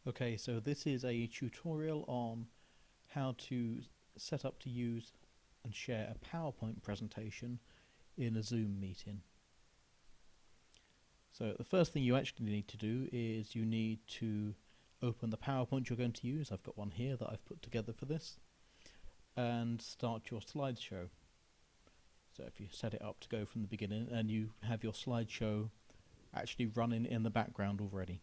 Okay, so this is a tutorial on how to set up to use and share a PowerPoint presentation in a Zoom meeting. So the first thing you actually need to do is you need to open the PowerPoint you're going to use. I've got one here that I've put together for this, and start your slideshow. So if you set it up to go from the beginning and you have your slideshow actually running in the background already.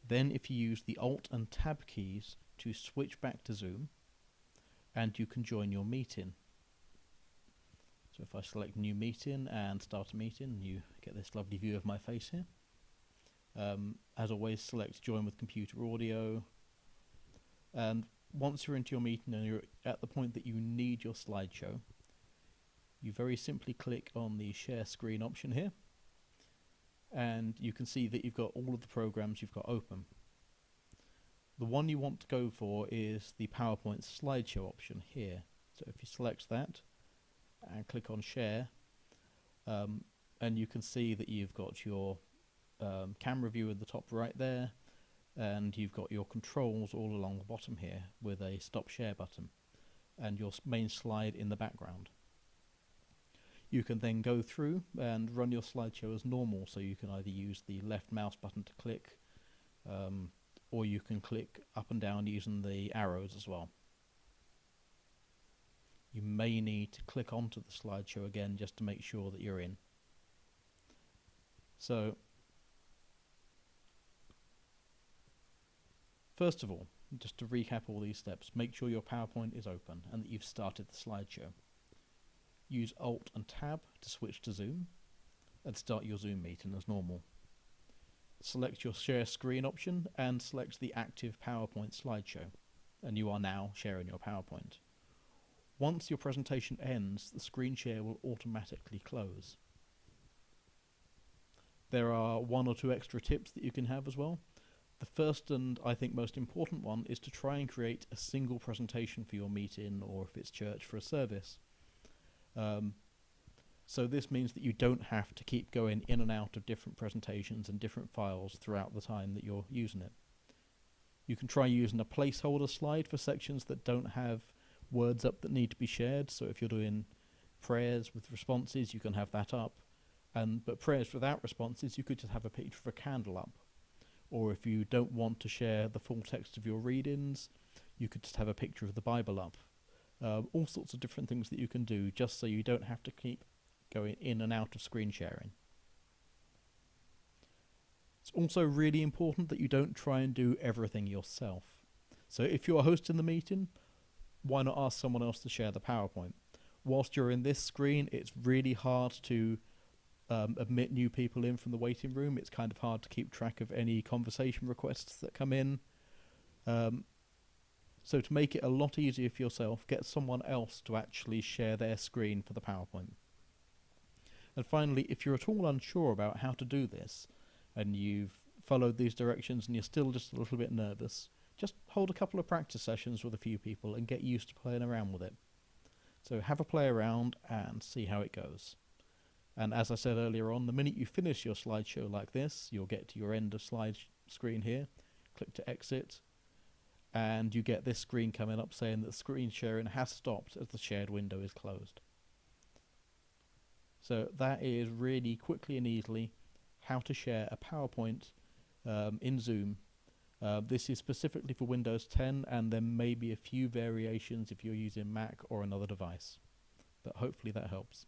Then if you use the Alt and Tab keys to switch back to Zoom, and you can join your meeting. So if I select new meeting and start a meeting, you get this lovely view of my face here. As always, select join with computer audio, and once you're into your meeting and you're at the point that you need your slideshow, you very simply click on the share screen option here, and you can see that you've got all of the programs you've got open. The one you want to go for is the PowerPoint slideshow option here. So if you select that and click on share, and you can see that you've got your camera view at the top right there, and you've got your controls all along the bottom here with a stop share button and your main slide in the background. You can then go through and run your slideshow as normal, so you can either use the left mouse button to click, or you can click up and down using the arrows as well. You may need to click onto the slideshow again just to make sure that you're in. So, first of all, just to recap all these steps, make sure your PowerPoint is open and that you've started the slideshow. Use Alt and Tab to switch to Zoom and start your Zoom meeting as normal. Select your share screen option and select the active PowerPoint slideshow, and you are now sharing your PowerPoint. Once your presentation ends, the screen share will automatically close. There are one or two extra tips that you can have as well. The first and I think most important one is to try and create a single presentation for your meeting, or if it's church, for a service. So this means that you don't have to keep going in and out of different presentations and different files throughout the time that you're using it. You can try using a placeholder slide for sections that don't have words up that need to be shared. So if you're doing prayers with responses, you can have that up. But prayers without responses, you could just have a picture of a candle up. Or if you don't want to share the full text of your readings, you could just have a picture of the Bible up. All sorts of different things that you can do just so you don't have to keep going in and out of screen sharing. It's also really important that you don't try and do everything yourself. So if you're hosting the meeting, why not ask someone else to share the PowerPoint? Whilst you're in this screen, it's really hard to admit new people in from the waiting room. It's kind of hard to keep track of any conversation requests that come in. So to make it a lot easier for yourself, get someone else to actually share their screen for the PowerPoint. And finally, if you're at all unsure about how to do this, and you've followed these directions and you're still just a little bit nervous, just hold a couple of practice sessions with a few people and get used to playing around with it. So have a play around and see how it goes. And as I said earlier on, the minute you finish your slideshow like this, you'll get to your end of slide screen here, click to exit, and you get this screen coming up saying that screen sharing has stopped as the shared window is closed. So that is really quickly and easily how to share a PowerPoint in Zoom. This is specifically for Windows 10, and there may be a few variations if you're using Mac or another device. But hopefully that helps.